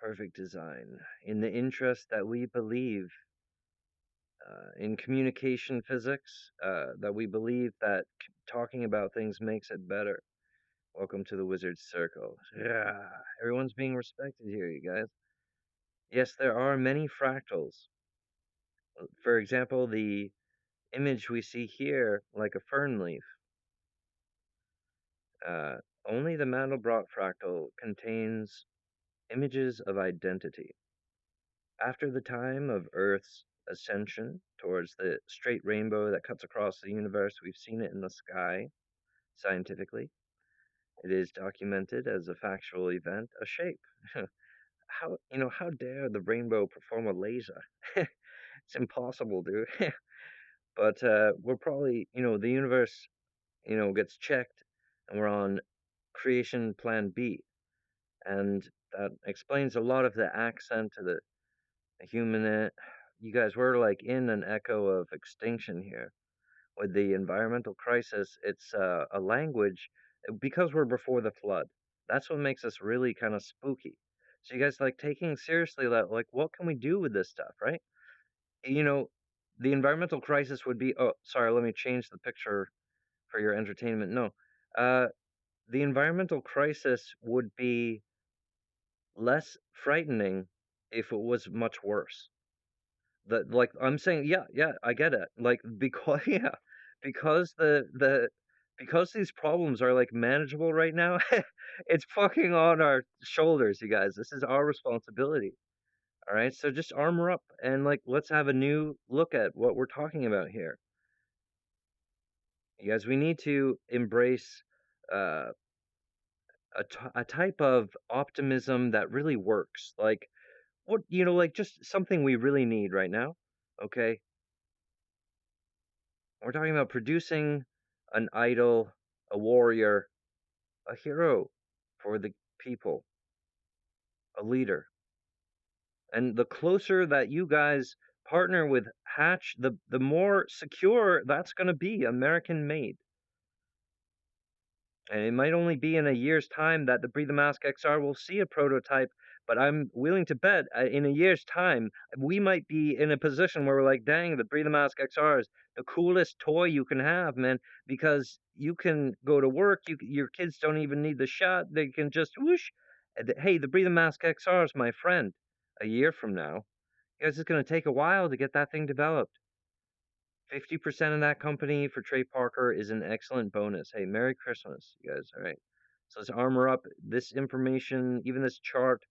perfect design in the interest that we believe in communication physics, that we believe that talking about things makes it better. Welcome to the Wizard's Circle. Yeah, everyone's being respected here, you guys. Yes, there are many fractals. For example, the image we see here, like a fern leaf, uh, only the Mandelbrot fractal contains images of identity. After the time of Earth's ascension towards the straight rainbow that cuts across the universe, we've seen it in the sky scientifically. It is documented as a factual event, a shape. How dare the rainbow perform a laser? It's impossible, dude. But we're probably, the universe, gets checked and we're on creation plan B. And that explains a lot of the accent to the human. You guys, we're like in an echo of extinction here. With the environmental crisis, it's a language because we're before the flood. That's what makes us really kind of spooky. So you guys like taking seriously that, like, what can we do with this stuff, right? You know, the environmental crisis would be. Oh, sorry, let me change the picture for your entertainment. No, uh, the environmental crisis would be less frightening if it was much worse. That like I'm saying, yeah, yeah, I get it. Like because yeah, because because these problems are like manageable right now, it's fucking on our shoulders, you guys. This is our responsibility. All right, so just armor up and like let's have a new look at what we're talking about here. You guys, we need to embrace uh, a type of optimism that really works. Like what like just something we really need right now. Okay, we're talking about producing an idol, a warrior, a hero for the people, a leader. And the closer that you guys partner with Hatch, the more secure that's going to be, American made. And it might only be in a year's time that the Breathe the Mask XR will see a prototype, but I'm willing to bet in a year's time, we might be in a position where we're like, dang, the Breathe the Mask XR is the coolest toy you can have, man, because you can go to work, your kids don't even need the shot, they can just whoosh. Hey, the Breathe the Mask XR is my friend. A year from now, guys, it's going to take a while to get that thing developed. 50% of that company for Trey Parker is an excellent bonus. Hey, Merry Christmas, you guys. All right. So let's armor up. This information, even this chart,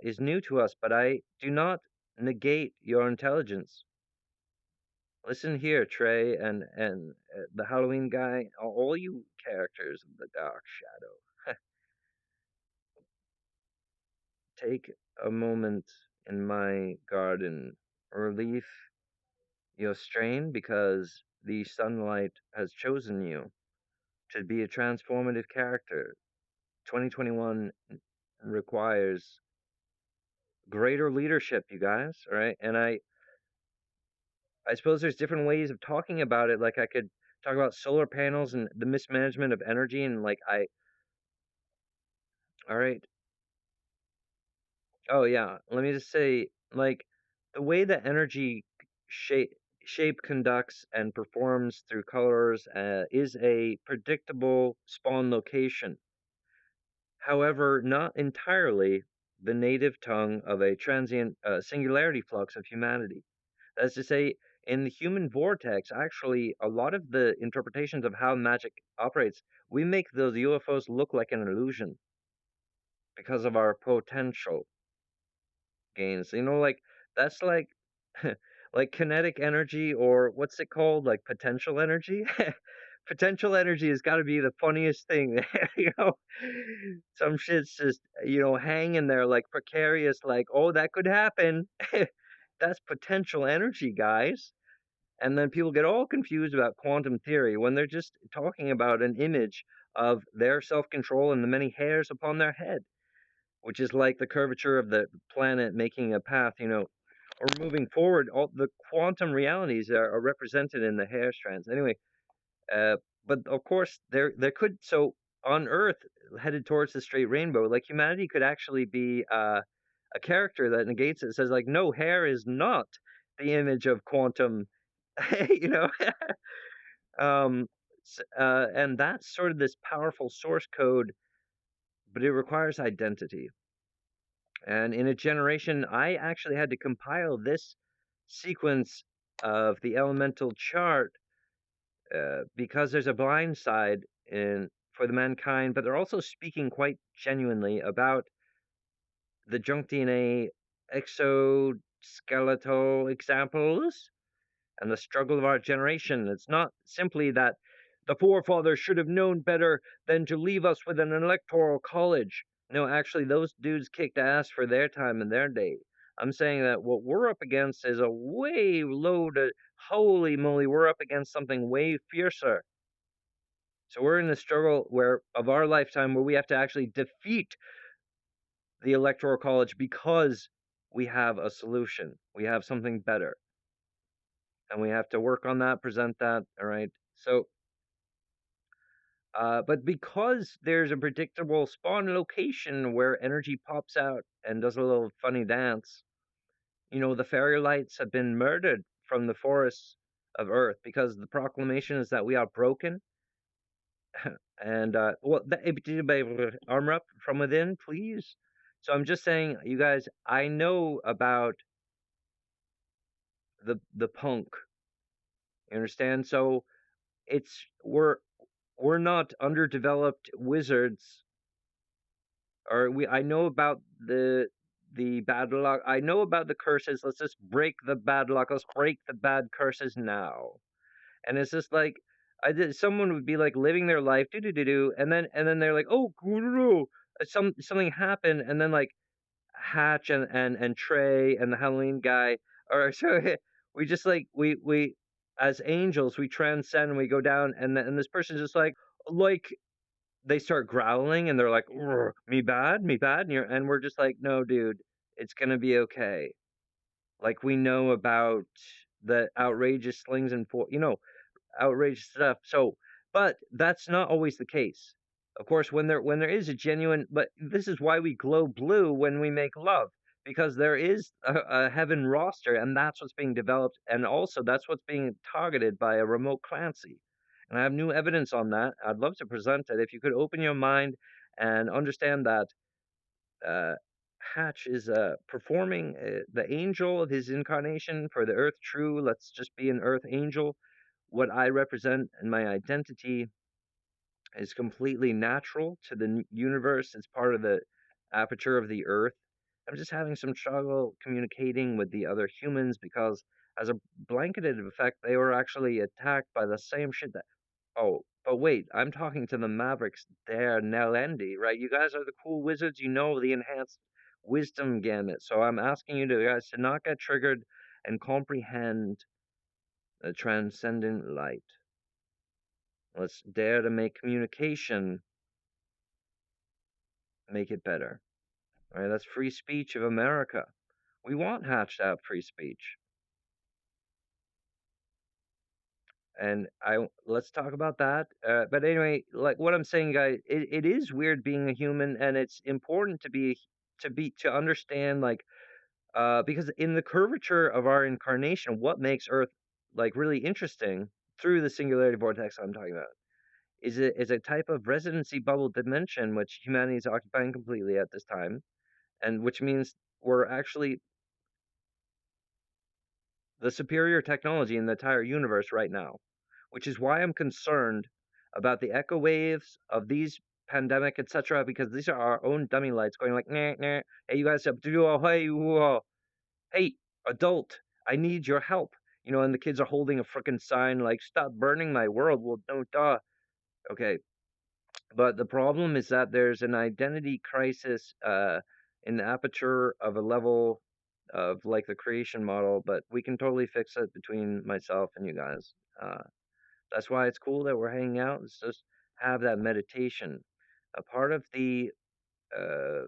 is new to us, but I do not negate your intelligence. Listen here, Trey, and the Halloween guy, all you characters of the Dark Shadow. Take a moment in my garden, relief your strain because the sunlight has chosen you to be a transformative character. 2021 requires greater leadership, you guys, all right? And I suppose there's different ways of talking about it. Like I could talk about solar panels and the mismanagement of energy and like all right. Oh yeah, let me just say like the way that energy shape shape conducts and performs through colors is a predictable spawn location. However, not entirely the native tongue of a transient singularity flux of humanity. That is to say, in the human vortex, actually, a lot of the interpretations of how magic operates, we make those UFOs look like an illusion because of our potential gains. Like that's like like kinetic energy or what's it called? Like potential energy? Potential energy has got to be the funniest thing there, Some shit's just, hanging there like precarious, like, oh, that could happen. That's potential energy, guys. And then people get all confused about quantum theory when they're just talking about an image of their self control and the many hairs upon their head, which is like the curvature of the planet making a path, or moving forward. All the quantum realities are represented in the hair strands. Anyway, uh, but of course, there could on Earth headed towards the straight rainbow, like humanity could actually be a character that negates it, says like, no, hair is not the image of quantum, you know. um, and that's sort of this powerful source code, but it requires identity. And in a generation, I actually had to compile this sequence of the elemental chart because there's a blind side in for the mankind, but they're also speaking quite genuinely about the junk DNA exoskeletal examples and the struggle of our generation. It's not simply that the forefathers should have known better than to leave us with an electoral college. No, actually, those dudes kicked ass for their time and their day. I'm saying that what we're up against is a way loaded, holy moly, we're up against something way fiercer. So we're in a struggle where of our lifetime where we have to actually defeat the electoral college because we have a solution. We have something better. And we have to work on that, present that, all right? So but because there's a predictable spawn location where energy pops out and does a little funny dance, you know, the fairy lights have been murdered from the forests of Earth because the proclamation is that we are broken. And well, armor up from within, please. So I'm just saying, you guys, I know about the punk. You understand? So it's we're not underdeveloped wizards, or we I know about the bad luck. I know about the curses. Let's just break the bad luck. Let's break the bad curses now. And it's just like I did. Someone would be like living their life, do do do do, and then they're like, oh, something happened, and then like Hatch and Trey and the Halloween guy, or so we just like we as angels we transcend and we go down, and this person's just like they start growling and they're like, me bad," and we're just like, no, dude, it's gonna be okay. Like we know about the outrageous slings and outrageous stuff. So, but that's not always the case. Of course, when there is a genuine, but this is why we glow blue when we make love, because there is a heaven roster, and that's what's being developed, and also that's what's being targeted by a remote Clancy. And I have new evidence on that. I'd love to present it. If you could open your mind and understand that uh, Hatch is performing the angel of his incarnation for the Earth True. Let's just be an Earth angel. What I represent and my identity is completely natural to the universe. It's part of the aperture of the Earth. I'm just having some trouble communicating with the other humans because, as a blanketed effect, they were actually attacked by the same shit that. Oh, but wait, I'm talking to the Mavericks there, Nelendi, right? You guys are the cool wizards. You know the enhanced wisdom gamut. So I'm asking you guys to not get triggered and comprehend the transcendent light. Let's dare to make communication make it better. All right, that's free speech of America. We want Hatch to have free speech. And let's talk about that. But anyway, like what I'm saying, guys, it is weird being a human, and it's important to understand because in the curvature of our incarnation, what makes Earth like really interesting through the singularity vortex I'm talking about is a type of residency bubble dimension which humanity is occupying completely at this time, and which means we're actually the superior technology in the entire universe right now, which is why I'm concerned about the echo waves of these pandemic, etc., because these are our own dummy lights going like, nah, nah, hey, you guys have to do, hey, whoa, hey, adult, I need your help. And the kids are holding a freaking sign like, stop burning my world. Well, don't, okay. But the problem is that there's an identity crisis in the aperture of a level of like the creation model, but we can totally fix it between myself and you guys. That's why it's cool that we're hanging out. Let's just have that meditation. A part of the uh,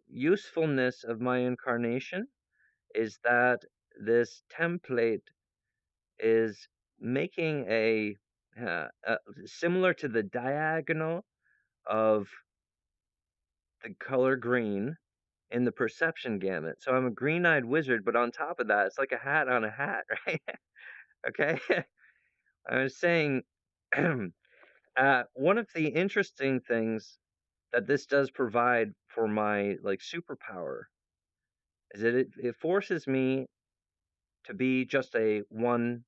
usefulness of my incarnation is that this template is making similar to the diagonal of the color green in the perception gamut. So I'm a green-eyed wizard, but on top of that, it's like a hat on a hat, right? Okay. I was saying, one of the interesting things that this does provide for my like superpower is that it forces me to be just a one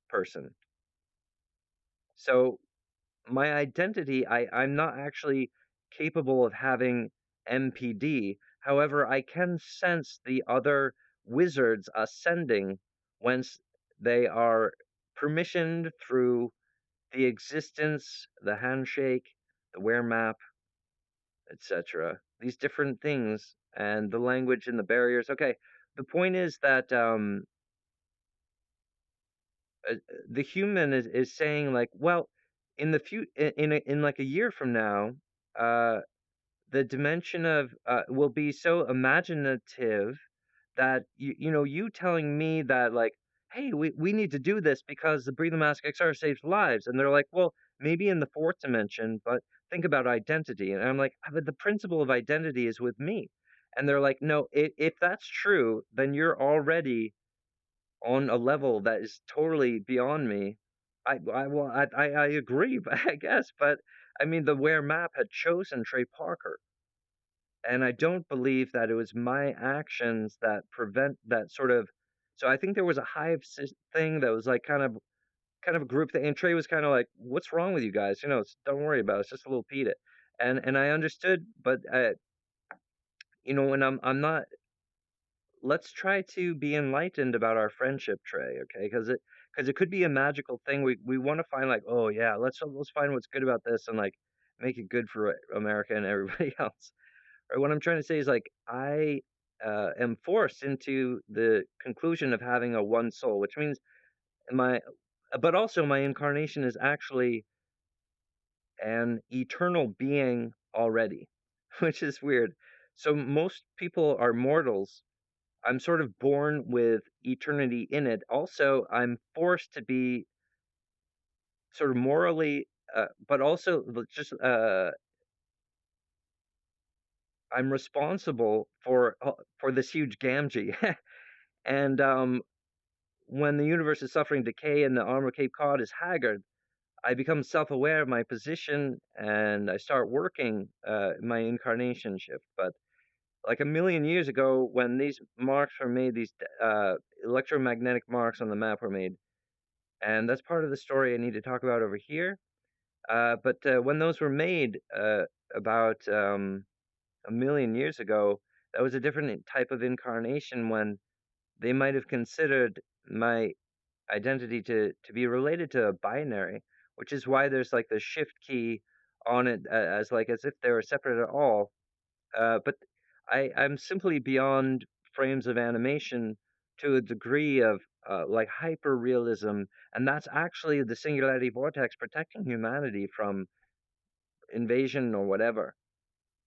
person. So my identity, I'm not actually capable of having MPD. However, I can sense the other wizards ascending whence they are permissioned through the existence, the handshake, the wear map, etc. These different things and the language and the barriers. Okay, the point is that the human is saying like, well, in the in like a year from now, uh, the dimension of will be so imaginative that you telling me that like, hey, we need to do this because the breathe mask XR saves lives, and they're like, well, maybe in the fourth dimension, but think about identity, and I'm like, "Ah, but the principle of identity is with me, and they're like, no, if that's true, then you're already on a level that is totally beyond me. I agree, but I guess, but I mean, the Ware map had chosen Trey Parker, and I don't believe that it was my actions that prevent that sort of. So I think there was a thing that was like kind of a group thing, and Trey was kind of like, "What's wrong with you guys? Don't worry about it. It's just a little Peta." And I understood, but when I'm not, let's try to be enlightened about our friendship, Trey, okay? Because it could be a magical thing. We want to find like, oh yeah, let's find what's good about this and like make it good for America and everybody else. Or what I'm trying to say is like I am forced into the conclusion of having a one soul, which means my, but also my incarnation is actually an eternal being already, which is weird. So most people are mortals. I'm sort of born with eternity in it. Also, I'm forced to be sort of morally, but also just I'm responsible for this huge Gamgee. And when the universe is suffering decay and the arm of Cape Cod is haggard, I become self-aware of my position and I start working my incarnation shift. But like a million years ago, when these marks were made, these electromagnetic marks on the map were made, and that's part of the story I need to talk about over here. But when those were made about a million years ago, that was a different type of incarnation when they might have considered my identity to be related to a binary, which is why there's like the shift key on it as if they were separate at all. But I'm simply beyond frames of animation to a degree of like hyper realism, and that's actually the singularity vortex protecting humanity from invasion or whatever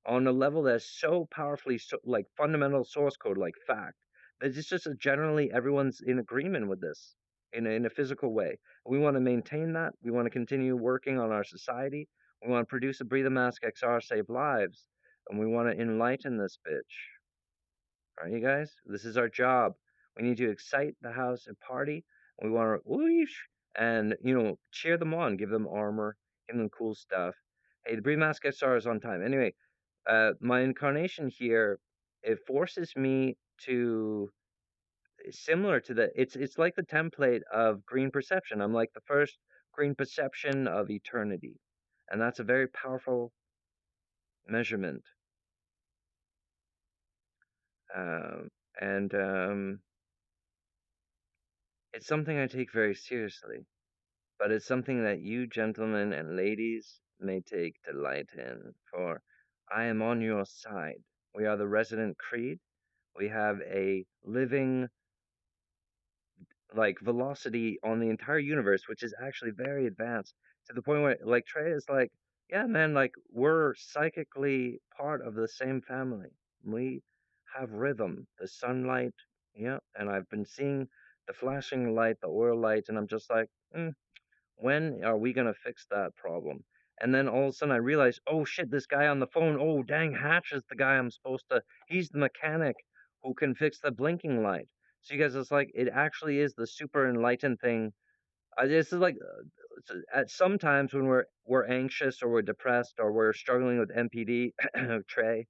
on a level that's so powerfully like fundamental source code like fact that it's just generally everyone's in agreement with this in a physical way. We want to maintain that. We want to continue working on our society. We want to produce a breathe mask XR save lives, and we want to enlighten this bitch. All right, you guys, this is our job. We need to excite the house and party. We want to whoosh and cheer them on, give them armor, give them cool stuff. Hey, the breathe mask XR is on time. Anyway, my incarnation here, it forces me to similar to it's like the template of green perception. I'm like the first green perception of eternity, and that's a very powerful measurement. Um, and it's something I take very seriously, but it's something that you gentlemen and ladies may take delight in, for I am on your side. We are the resident creed. We have a living like velocity on the entire universe, which is actually very advanced to the point where like Trey is like, yeah, man, like we're psychically part of the same family. We have rhythm, the sunlight, yeah, and I've been seeing the flashing light, the oil light, and I'm just like, when are we gonna fix that problem? And then all of a sudden I realized, oh shit, this guy on the phone, oh dang, Hatch is the guy I'm supposed to, he's the mechanic who can fix the blinking light. So you guys, it's like, it actually is the super enlightened thing. This is like, at sometimes when we're anxious or we're depressed or we're struggling with MPD, Trey,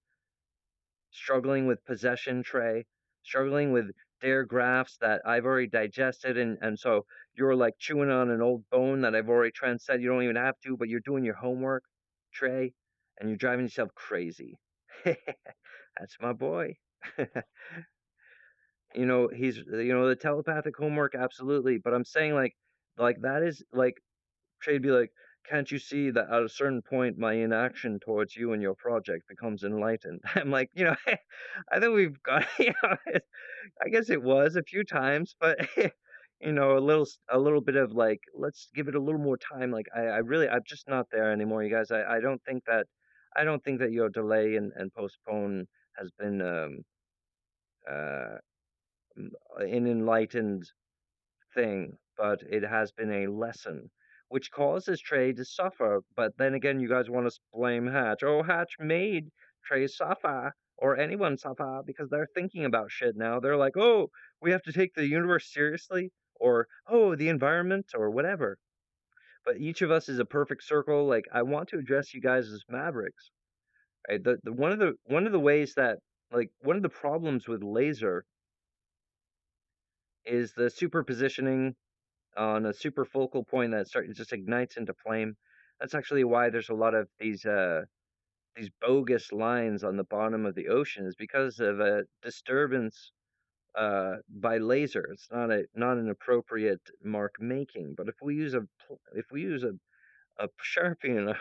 struggling with possession, Trey, struggling with dare graphs that I've already digested, and so you're like chewing on an old bone that I've already transcended. You don't even have to, but you're doing your homework, Trey, and you're driving yourself crazy. That's my boy. He's the telepathic homework, absolutely. But I'm saying like that is like Trey'd be like, can't you see that at a certain point my inaction towards you and your project becomes enlightened? I'm like, I think we've got, I guess it was a few times, but a little bit of like, let's give it a little more time. Like, I'm just not there anymore, you guys. I don't think that your delay and postpone has been uh, an enlightened thing, but it has been a lesson which causes Trey to suffer. But then again, you guys want to blame Hatch. Oh, Hatch made Trey suffer or anyone suffer because they're thinking about shit now. They're like, oh, we have to take the universe seriously, or oh, the environment, or whatever. But each of us is a perfect circle. Like, I want to address you guys as mavericks. Right? The one of the ways that, like, one of the problems with laser is the superpositioning on a super focal point that just ignites into flame. That's actually why there's a lot of these bogus lines on the bottom of the ocean, is because of a disturbance by laser. It's not an appropriate mark making. But if we use a sharpie and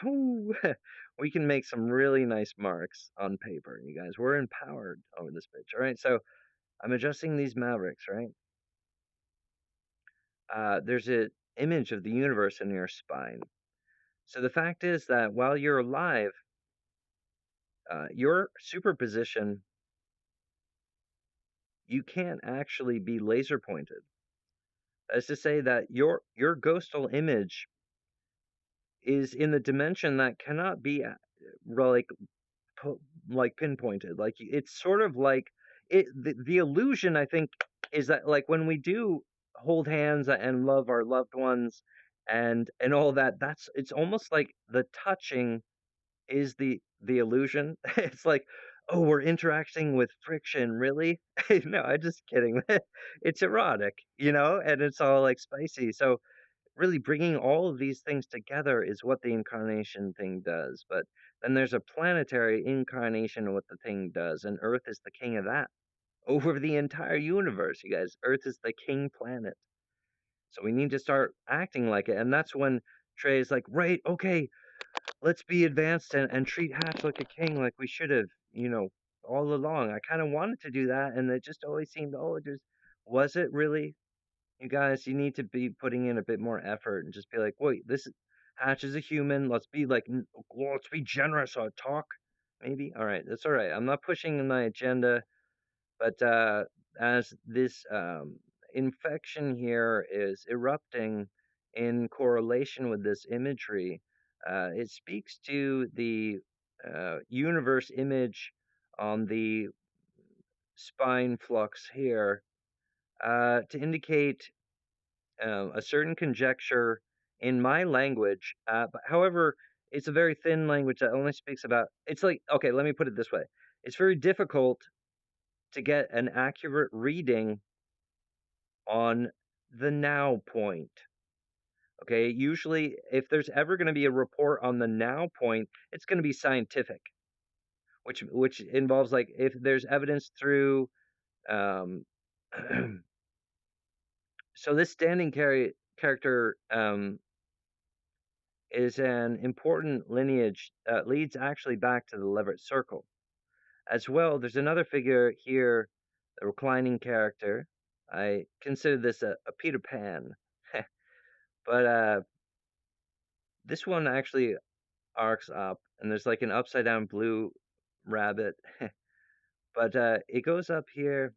we can make some really nice marks on paper. You guys, we're empowered over this bitch. All right, so I'm adjusting these mavericks. Right, there's an image of the universe in your spine. So the fact is that while you're alive, your superposition, you can't actually be laser pointed. That is to say that your ghostal image is in the dimension that cannot be like like pinpointed. Like, it's sort of like the illusion, I think, is that like when we do hold hands and love our loved ones and all that, it's almost like the touching is the illusion. It's like, oh, we're interacting with friction, really? No, I'm just kidding. It's erotic, and it's all like spicy. So really bringing all of these things together is what the incarnation thing does. But then there's a planetary incarnation of what the thing does, and Earth is the king of that over the entire universe, you guys. Earth is the king planet. So we need to start acting like it. And that's when Trey's like, right, okay, let's be advanced and treat Hatch like a king, like we should have, all along. I kind of wanted to do that, and it just always seemed, oh, it just was it really? You guys, you need to be putting in a bit more effort and just be like, wait, this is Hatch is a human. Let's be like, let's be generous or talk. Maybe. All right, that's all right. I'm not pushing my agenda, but as this infection here is erupting in correlation with this imagery, it speaks to the universe image on the spine flux here to indicate a certain conjecture in my language. But however, it's a very thin language that only speaks about. It's like, okay, let me put it this way: it's very difficult to get an accurate reading on the now point. Okay, usually if there's ever going to be a report on the now point, it's going to be scientific, which involves like if there's evidence through. Um, so this standing character is an important lineage that leads actually back to the Leverett Circle. As well, there's another figure here, the reclining character. I consider this a Peter Pan, but this one actually arcs up, and there's like an upside down blue rabbit, but it goes up here,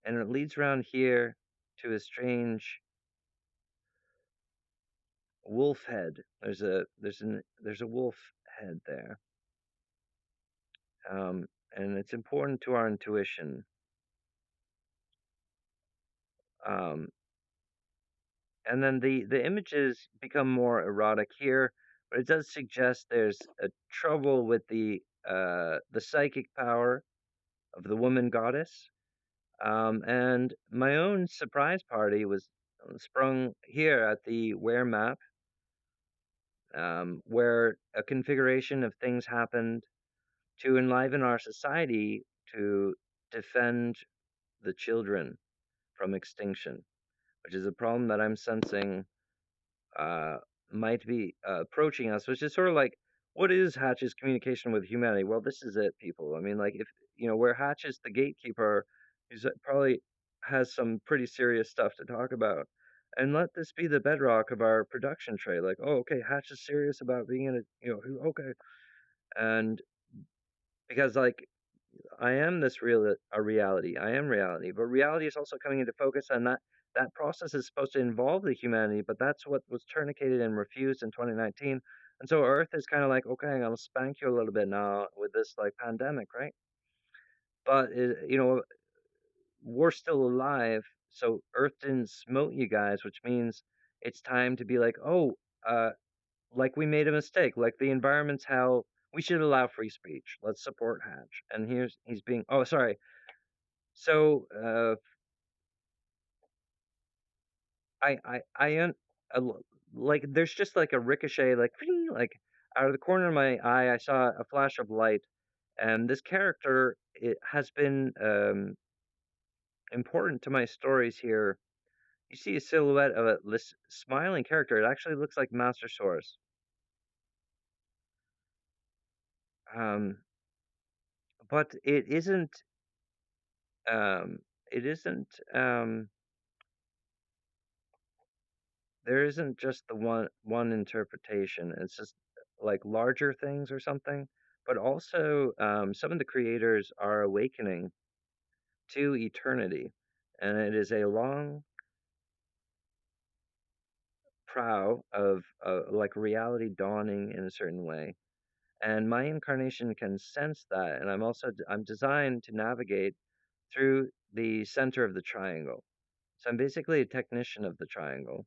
and it leads around here to a strange wolf head. There's a wolf head there, and it's important to our intuition. Um, and then the images become more erotic here, but it does suggest there's a trouble with the psychic power of the woman goddess. And my own surprise party was sprung here at the Ware map, where a configuration of things happened to enliven our society to defend the children from extinction, which is a problem that I'm sensing uh, might be approaching us, which is sort of like, what is Hatch's communication with humanity? Well, this is it, people. I mean, like, if, where Hatch is the gatekeeper, he's probably has some pretty serious stuff to talk about. And let this be the bedrock of our production tray. Like, oh, okay, Hatch is serious about being in a, okay. And because, like, I am this real a reality. I am reality, but reality is also coming into focus, and that process is supposed to involve the humanity, but that's what was tourniqueted and refused in 2019. And so Earth is kind of like, okay, I'm gonna spank you a little bit now with this like pandemic, right? But we're still alive, so Earth didn't smote you guys, which means it's time to be like, oh, uh, like we made a mistake, like the environment's hell. We should allow free speech. Let's support Hatch. And he's being. Oh, sorry. So I like there's just like a ricochet, like "Ping," like out of the corner of my eye, I saw a flash of light, and this character it has been important to my stories here. You see a silhouette of a smiling character. It actually looks like Master Source. Um, but it isn't. It isn't. There isn't just the one interpretation. It's just like larger things or something. But also, some of the creators are awakening to eternity, and it is a long prow of like reality dawning in a certain way. And my incarnation can sense that, and I'm designed to navigate through the center of the triangle. So I'm basically a technician of the triangle.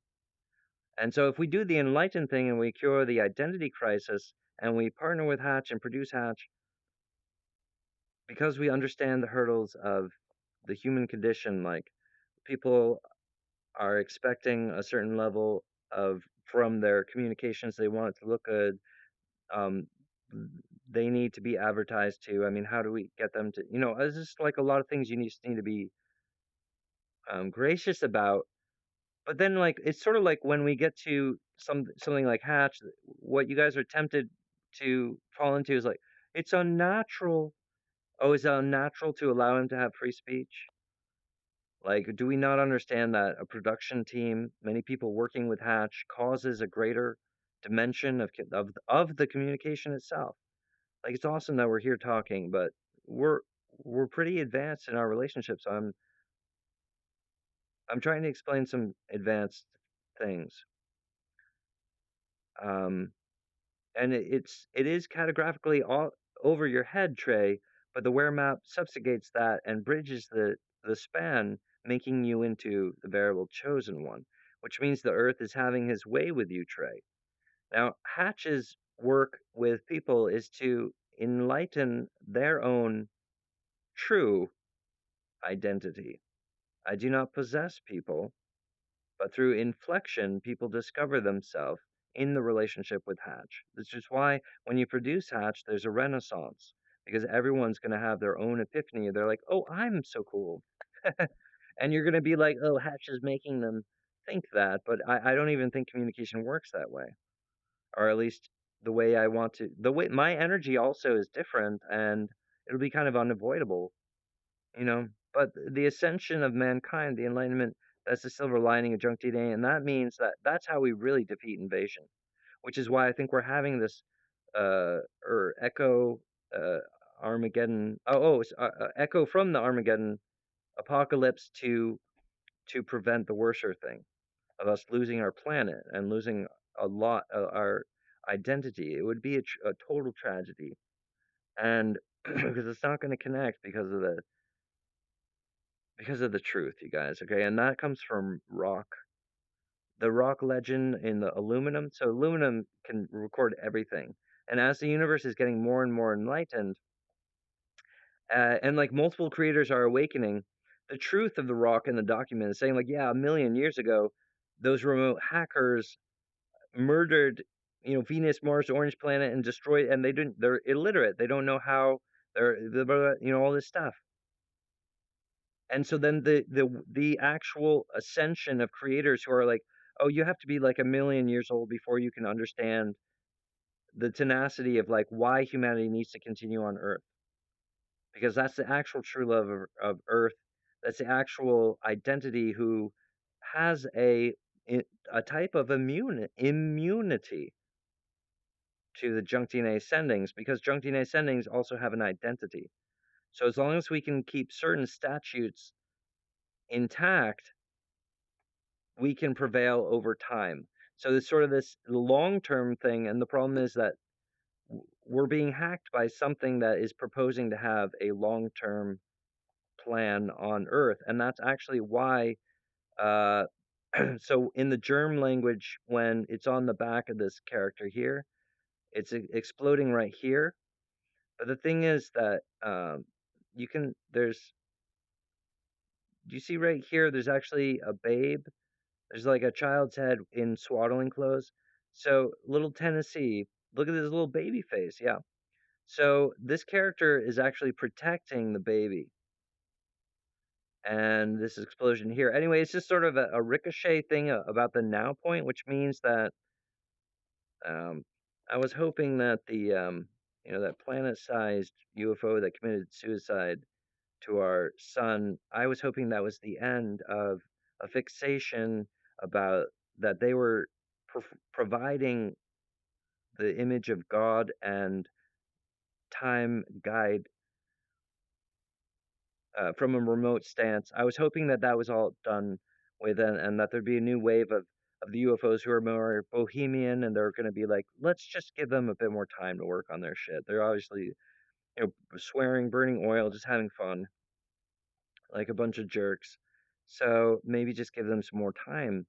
And so if we do the enlightened thing and we cure the identity crisis and we partner with Hatch and produce Hatch, because we understand the hurdles of the human condition, like people are expecting a certain level of from their communications, they want it to look good. Um, they need to be advertised to. I mean, how do we get them to, it's just like a lot of things you just need to be gracious about. But then, like, it's sort of like when we get to something like Hatch, what you guys are tempted to fall into is like, it's unnatural. Oh, is it unnatural to allow him to have free speech? Like, do we not understand that a production team, many people working with Hatch, causes a greater dimension of the communication itself? Like, it's awesome that we're here talking, but we're we're pretty advanced in our relationship, so I'm trying to explain some advanced things. Um, and it is categographically all over your head, Trey, but the wear map subjugates that and bridges the span, making you into the variable chosen one, which means the Earth is having his way with you, Trey. Now, Hatch's work with people is to enlighten their own true identity. I do not possess people, but through inflection, people discover themselves in the relationship with Hatch. This is why when you produce Hatch, there's a renaissance because everyone's going to have their own epiphany. They're like, oh, I'm so cool. And you're going to be like, oh, Hatch is making them think that. But I don't even think communication works that way, or at least the way I want to. The way my energy also is different, and it'll be kind of unavoidable, you know. But the ascension of mankind, the enlightenment, that's the silver lining of junk DNA, and that means that that's how we really defeat invasion. Which is why I think we're having this or echo uh, Armageddon. It's, echo from the Armageddon apocalypse to prevent the worser thing of us losing our planet and losing a lot our identity. It would be a total tragedy, and because it's not going to connect because of the truth, you guys. Okay, and that comes from rock, the rock legend in the aluminum. So aluminum can record everything, and as the universe is getting more and more enlightened, and like multiple creators are awakening, the truth of the rock in the document is saying like, yeah, a million years ago, those remote hackers murdered, Venus, Mars, Orange Planet, and destroyed, and they're illiterate. They don't know how all this stuff. And so then the actual ascension of creators who are like, oh, you have to be like a million years old before you can understand the tenacity of like why humanity needs to continue on Earth, because that's the actual true love of Earth. That's the actual identity who has a type of immunity to the junk DNA sendings, because junk DNA sendings also have an identity. So as long as we can keep certain statutes intact, we can prevail over time. So it's sort of this long-term thing, and the problem is that we're being hacked by something that is proposing to have a long-term plan on Earth, and that's actually why. Uh, so in the germ language, when it's on the back of this character here, it's exploding right here. But the thing is that you can there's do you see right here? There's actually a babe. There's like a child's head in swaddling clothes. So little Tennessee, look at this little baby face. Yeah. So this character is actually protecting the baby, and this explosion here. Anyway, it's just sort of a ricochet thing about the now point, which means that um, I was hoping that that planet-sized UFO that committed suicide to our sun, I was hoping that was the end of a fixation about that they were providing the image of God and time guide from a remote stance. I was hoping that that was all done with, and that there'd be a new wave of the UFOs who are more bohemian, and they're going to be like, let's just give them a bit more time to work on their shit. They're obviously, swearing, burning oil, just having fun, like a bunch of jerks. So maybe just give them some more time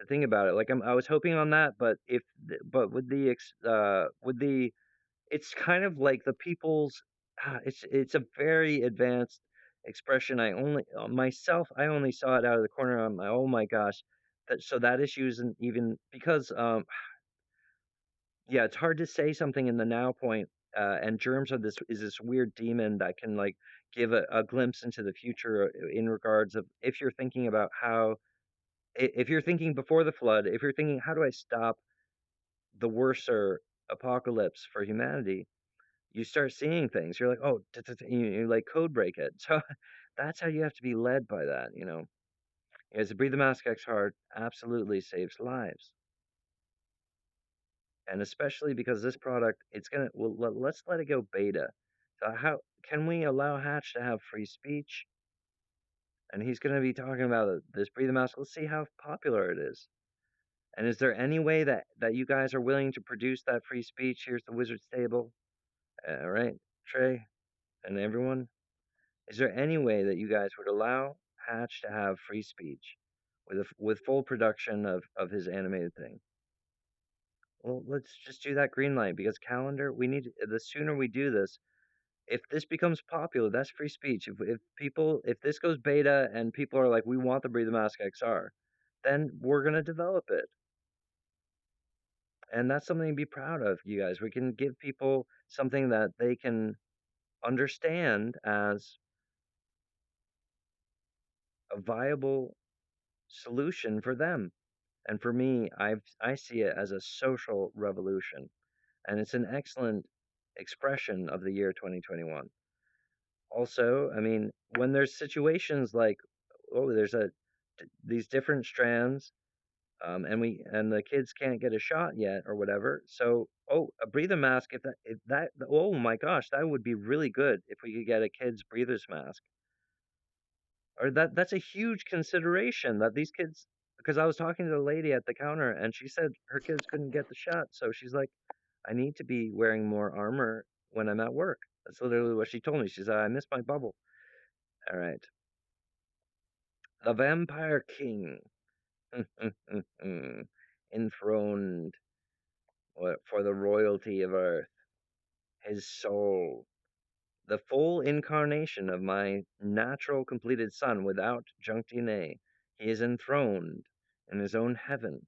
to think about it. Like I was hoping on that, but but with the it's kind of like the people's it's a very advanced expression. I only myself I only saw it out of the corner of my, oh my gosh. That issue isn't even because yeah, it's hard to say something in the now point, and germs are this weird demon that can like give a glimpse into the future, in regards of if you're thinking about how, if you're thinking before the flood, if you're thinking how do I stop the worser apocalypse for humanity, you start seeing things. You're like, oh, you like code break it. So that's how you have to be led by that. As a Breathe the Mask X Heart absolutely saves lives. And especially because this product, it's gonna, well, let's let it go beta. So how can we allow Hatch to have free speech? And he's gonna be talking about this Breathe the Mask. Let's see how popular it is. And is there any way that you guys are willing to produce that free speech? Here's the wizard's table. All right, Trey and everyone. Is there any way that you guys would allow Hatch to have free speech with full production of his animated thing? Well, let's just do that green light, because calendar, we need, the sooner we do this, if this becomes popular, that's free speech. If this goes beta and people are like, we want the Breathe the Mask XR, then we're gonna develop it. And that's something to be proud of, you guys. We can give people something that they can understand as a viable solution for them. And for me, I see it as a social revolution, and it's an excellent expression of the year 2021. Also, I mean, when there's situations like, oh, these different strands, and the kids can't get a shot yet or whatever. So, oh, a breather mask. If that, oh my gosh, that would be really good if we could get a kid's breather's mask. Or that's a huge consideration that these kids, because I was talking to the lady at the counter, and she said her kids couldn't get the shot, so she's like, "I need to be wearing more armor when I'm at work." That's literally what she told me. She said, "I miss my bubble." All right, the Vampire King, enthroned for the royalty of Earth, his soul, the full incarnation of my natural completed son without Junctine. He is enthroned in his own heaven.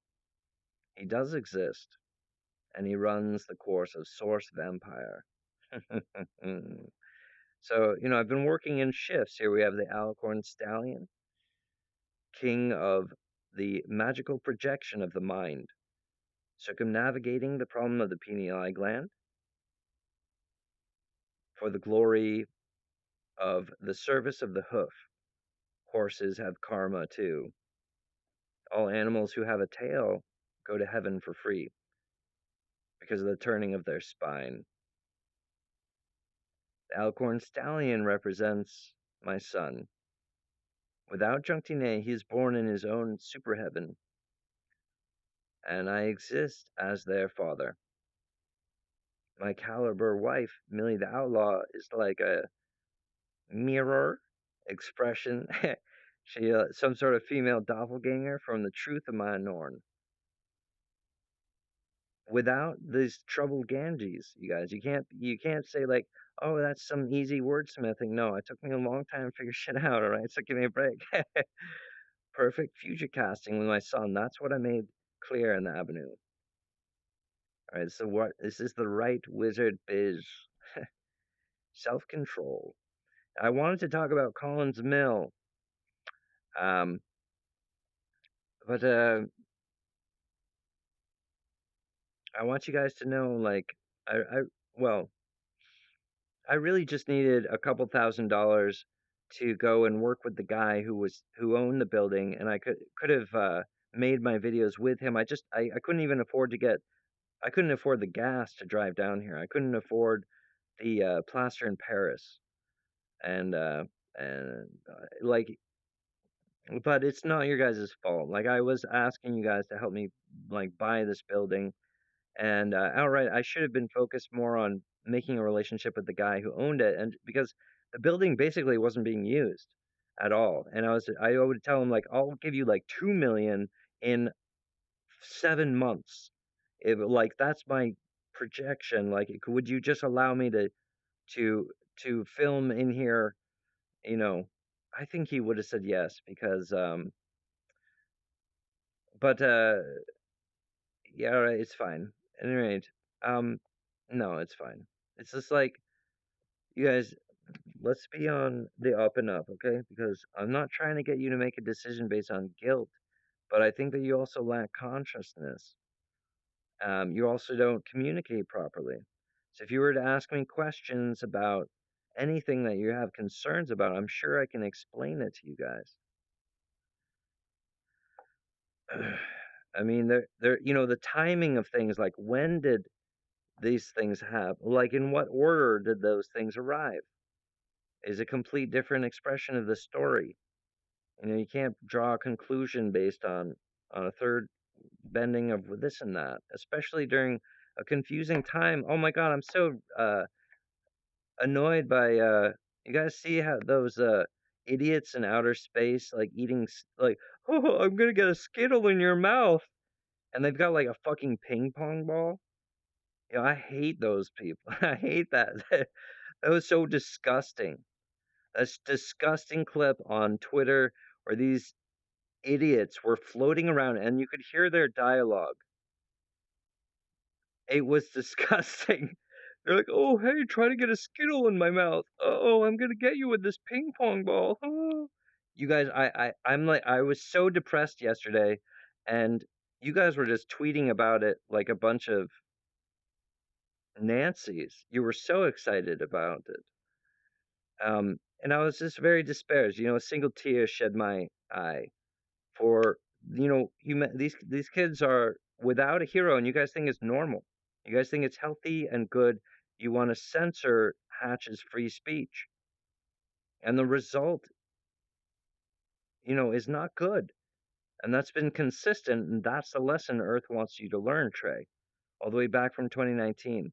He does exist, and he runs the course of Source Vampire. So, I've been working in shifts. Here we have the Alicorn Stallion, king of the magical projection of the mind, circumnavigating the problem of the pineal gland for the glory of the service of the hoof. Horses have karma too. All animals who have a tail go to heaven for free because of the turning of their spine. The Alcorn Stallion represents my son. Without Junctine, he is born in his own super heaven, and I exist as their father. My caliber wife, Millie the Outlaw, is like a mirror expression. She some sort of female doppelganger from the truth of my Norn. Without these troubled Ganges, you guys, you can't say like, oh, that's some easy wordsmithing. No, it took me a long time to figure shit out. All right, so give me a break. Perfect future casting with my son. That's what I made clear in the Avenue. All right, so what this is the right wizard biz. Self-control. I wanted to talk about Collins Mill, um, but I want you guys to know, like, well, I really just needed a couple $1,000s to go and work with the guy who owned the building, and I could have made my videos with him. I couldn't even afford I couldn't afford the gas to drive down here. I couldn't afford the plaster in Paris, and like, but it's not your guys' fault. Like, I was asking you guys to help me like buy this building, and outright I should have been focused more on making a relationship with the guy who owned it, and because the building basically wasn't being used at all, and I would tell him like, I'll give you like 2 million in 7 months, if like that's my projection. Like, would you just allow me to to film in here? You know, I think he would have said yes because but yeah, all right, it's fine. At any rate, um, no, it's fine. It's just like, you guys, let's be on the up and up, okay? Because I'm not trying to get you to make a decision based on guilt, but I think that you also lack consciousness. You also don't communicate properly. So if you were to ask me questions about anything that you have concerns about, I'm sure I can explain it to you guys. I mean, the timing of things, like when did these things happen? Like, in what order did those things arrive? Is a complete different expression of the story. You can't draw a conclusion based on a third bending of this and that, especially during a confusing time. Oh my God, I'm so annoyed by you guys see how those idiots in outer space like eating like, oh, I'm gonna get a Skittle in your mouth, and they've got like a fucking ping pong ball. I hate those people. I hate that. That was so disgusting. A disgusting clip on Twitter where these idiots were floating around and you could hear their dialogue. It was disgusting. They're like, "Oh, hey, try to get a Skittle in my mouth. Oh, I'm gonna get you with this ping pong ball." Oh. You guys, I'm like, I was so depressed yesterday, and you guys were just tweeting about it like a bunch of Nancy's. You were so excited about it. And I was just very despaired. A single tear shed my eye for these kids are without a hero, and you guys think it's normal. You guys think it's healthy and good. You want to censor Hatch's free speech, and the result, is not good. And that's been consistent, and that's the lesson Earth wants you to learn, Trey, all the way back from 2019.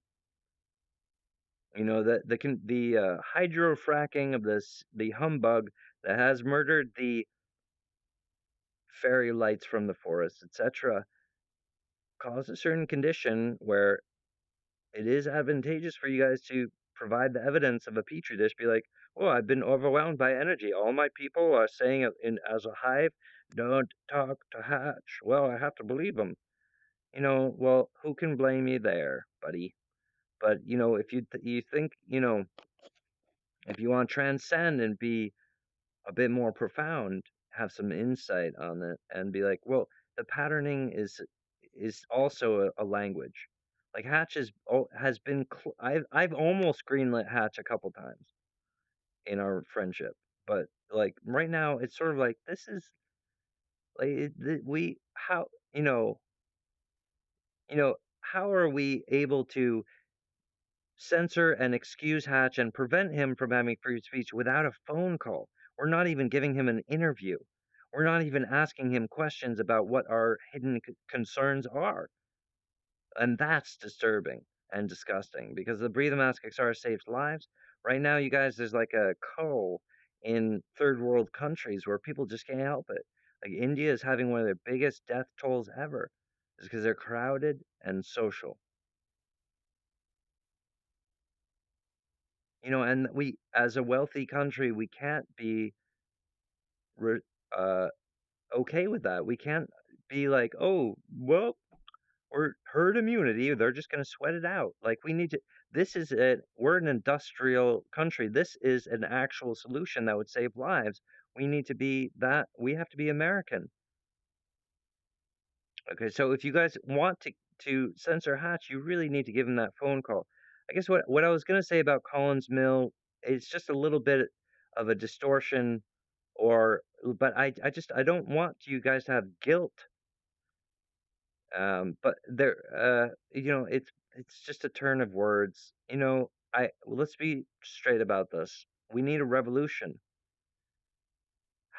That the hydrofracking of the humbug that has murdered the fairy lights from the forest, etc., cause a certain condition where it is advantageous for you guys to provide the evidence of a petri dish. Be like, oh, I've been overwhelmed by energy. All my people are saying it in as a hive, don't talk to Hatch. Well, I have to believe them. Well, who can blame you there, buddy? But if you think, if you want to transcend and be a bit more profound, have some insight on it, and be like, well, the patterning is also a language. Like Hatch has been. I've almost greenlit Hatch a couple times in our friendship, but like right now, it's sort of like this is like we how how are we able to censor and excuse Hatch and prevent him from having free speech without a phone call? We're not even giving him an interview. We're not even asking him questions about what our hidden concerns are. And that's disturbing and disgusting because the Breathe a Mask XR saves lives. Right now, you guys, there's like a cull in third world countries where people just can't help it. Like India is having one of their biggest death tolls ever, is because they're crowded and social. And we, as a wealthy country, we can't be uh, okay with that. We can't be like, oh, well, we're herd immunity. They're just going to sweat it out. Like we need to. This is it. We're an industrial country. This is an actual solution that would save lives. We need to be that. We have to be American. Okay, so if you guys want to censor Hatch, you really need to give him that phone call. I guess what I was gonna say about Collins Mill, it's just a little bit of a distortion, but I don't want you guys to have guilt. But it's just a turn of words. Let's be straight about this. We need a revolution.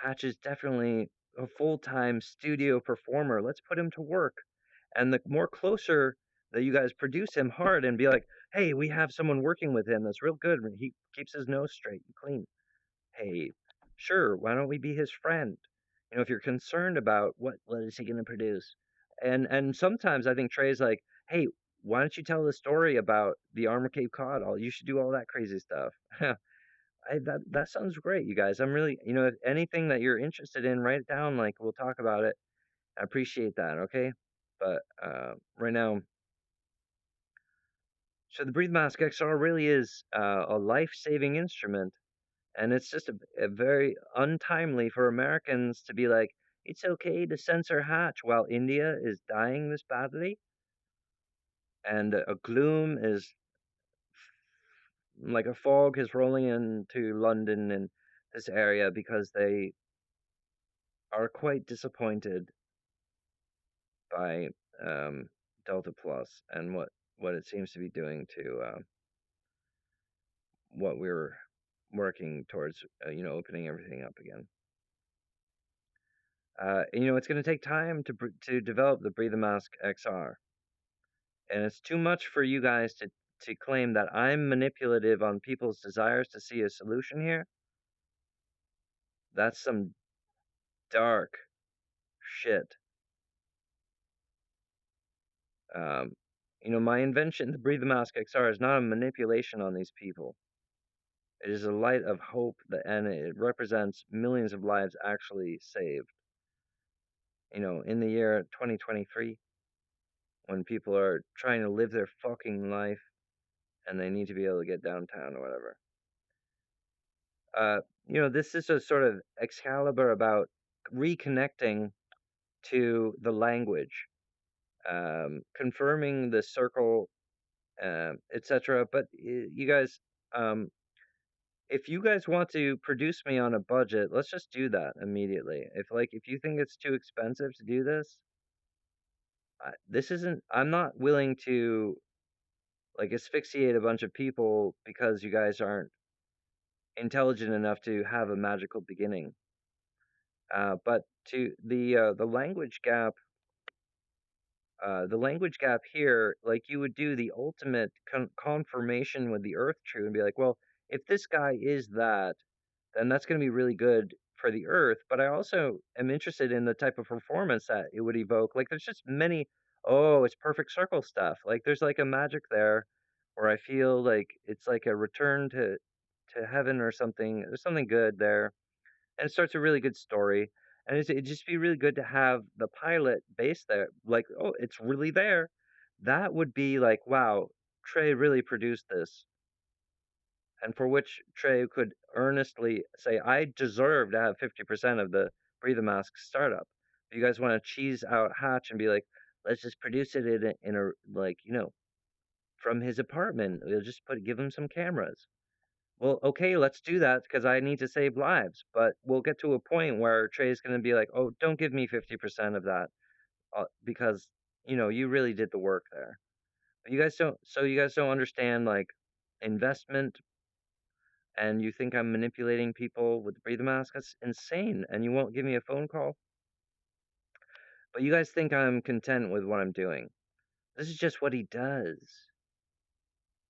Hatch is definitely a full-time studio performer. Let's put him to work. And the more closer that you guys produce him hard and be like, hey, we have someone working with him that's real good. He keeps his nose straight and clean. Hey, sure, why don't we be his friend? If you're concerned about what is he going to produce, and sometimes I think Trey's like, hey, why don't you tell the story about the Armor Cape Cod? All you should do all that crazy stuff. That sounds great, you guys. I'm really, if anything that you're interested in, write it down. Like we'll talk about it. I appreciate that. Okay, but right now, so the Breathe Mask XR really is a life-saving instrument, and it's just a very untimely for Americans to be like, it's okay to censor Hatch while India is dying this badly, and a gloom is like a fog is rolling into London and this area because they are quite disappointed by Delta Plus and what it seems to be doing to what we're working towards, opening everything up again. It's going to take time to develop the Breathe a Mask XR, and it's too much for you guys to claim that I'm manipulative on people's desires to see a solution here. That's some dark shit. Um, my invention, the Breathe the Mask XR, is not a manipulation on these people. It is a light of hope and it represents millions of lives actually saved. In the year 2023, when people are trying to live their fucking life and they need to be able to get downtown or whatever. This is a sort of Excalibur about reconnecting to the language, confirming the circle, etc. But you guys, if you guys want to produce me on a budget, let's just do that immediately. If you think it's too expensive to do this, this isn't. I'm not willing to like asphyxiate a bunch of people because you guys aren't intelligent enough to have a magical beginning. But to the language gap here, like you would do the ultimate confirmation with the Earth true and be like, well, if this guy is that, then that's going to be really good for the Earth. But I also am interested in the type of performance that it would evoke. Like, there's just many, oh, it's perfect circle stuff. Like, there's like a magic there where I feel like it's like a return to heaven or something. There's something good there, and it starts a really good story. And it'd just be really good to have the pilot based there. Like, oh, it's really there. That would be like, wow, Trey really produced this, and for which Trey could earnestly say, I deserve to have 50% of the Breathe the Mask startup. If you guys want to cheese out Hatch and be like, let's just produce it in a like, from his apartment. We'll just give him some cameras. Well, okay, let's do that because I need to save lives. But we'll get to a point where Trey's going to be like, oh, don't give me 50% of that because, you really did the work there. But you guys don't understand like investment, and you think I'm manipulating people with the breathe mask. That's insane. And you won't give me a phone call. But you guys think I'm content with what I'm doing. This is just what he does.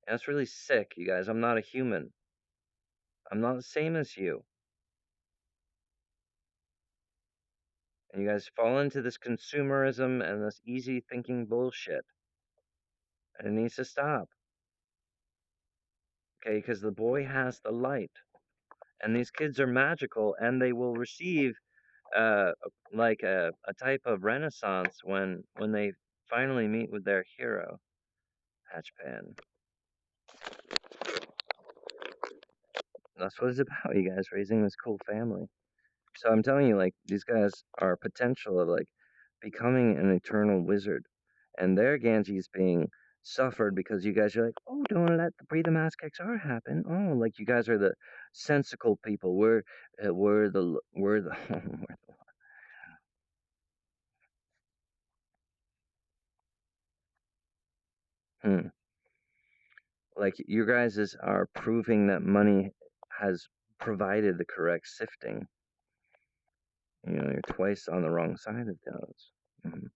And that's really sick, you guys. I'm not a human. I'm not the same as you. And you guys fall into this consumerism and this easy thinking bullshit. And it needs to stop. Okay, because the boy has the light. And these kids are magical, and they will receive uh, like a type of renaissance when they finally meet with their hero, Hatchpan. That's what it's about, you guys, raising this cool family. So I'm telling you, like, these guys are potential of like becoming an eternal wizard, and their Ganges being suffered because you guys are like, oh, don't let the Breathe the Mask XR happen. Oh, like you guys are the sensical people. We're the hmm. Like you guys are proving that money has provided the correct sifting. You're twice on the wrong side of those. Mhm.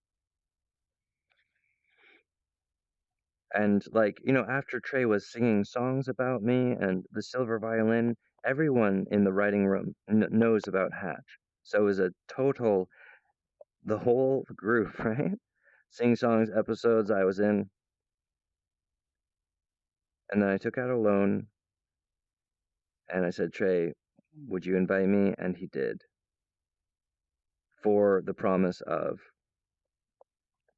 And like, after Trey was singing songs about me and the silver violin, everyone in the writing room knows about Hatch. So it was a total, the whole group, right? Sing songs, episodes I was in. And then I took out a loan and I said, Trey, would you invite me? And he did, for the promise of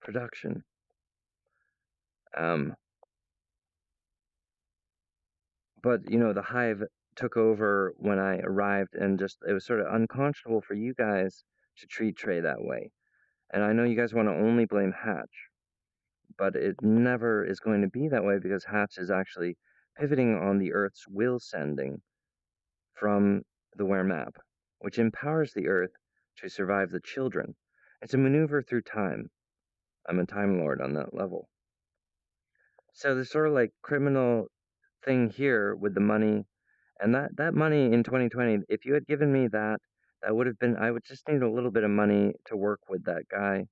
production. Um, but the hive took over when I arrived, and just it was sort of unconscionable for you guys to treat Trey that way. And I know you guys want to only blame Hatch, but it never is going to be that way because Hatch is actually pivoting on the Earth's will sending from the Ware map, which empowers the Earth to survive the children. It's a maneuver through time. I'm a Time Lord on that level. So there's sort of like criminal thing here with the money, and that money in 2020, if you had given me that, that would have been, I would just need a little bit of money to work with that guy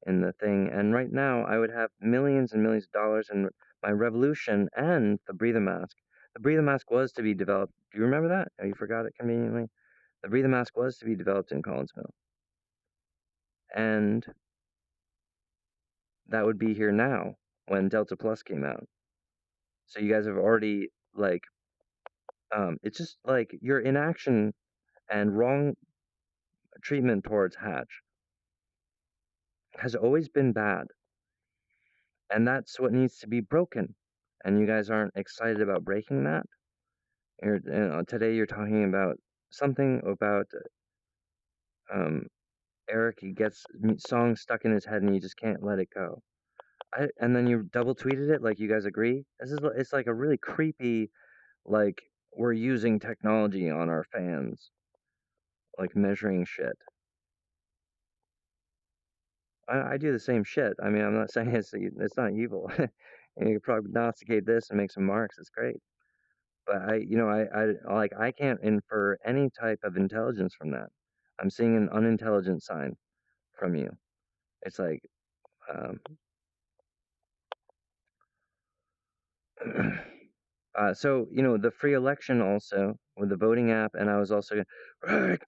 in the thing, and right now I would have millions and millions of dollars in my revolution and the breather mask. The breather mask was to be developed. Do you remember that? Oh, you forgot it conveniently. The breather mask was to be developed in Collinsville, and that would be here now when Delta Plus came out. So you guys have already like it's just like your inaction and wrong treatment towards Hatch has always been bad, and that's what needs to be broken. And you guys aren't excited about breaking that. Today you're talking about something about um, Eric. He gets songs stuck in his head, and he just can't let it go. And then you double tweeted it like you guys agree. It's like a really creepy, like we're using technology on our fans, like measuring shit. I do the same shit. I mean, I'm not saying it's not evil. And you can prognosticate this and make some marks. It's great. But I can't infer any type of intelligence from that. I'm seeing an unintelligent sign from you. It's like, um, so the free election also with the voting app, and I was also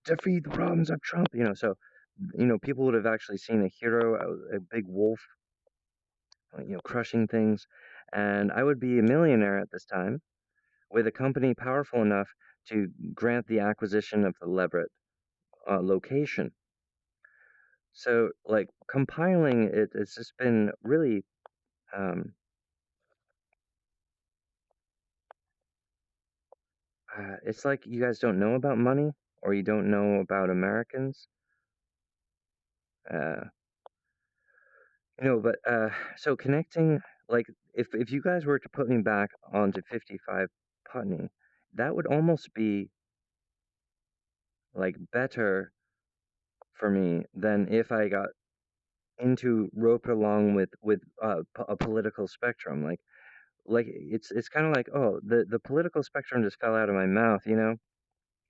defeat the problems of Trump. So people would have actually seen a hero, a big wolf, crushing things, and I would be a millionaire at this time with a company powerful enough to grant the acquisition of the Leverett location. So, like compiling it, it's just been really. Um, it's like you guys don't know about money, or you don't know about Americans. Uh, but so connecting, like, if you guys were to put me back onto 55 Putney, that would almost be like better for me than if I got into roped along with a political spectrum. Like it's kind of like, oh, the political spectrum just fell out of my mouth,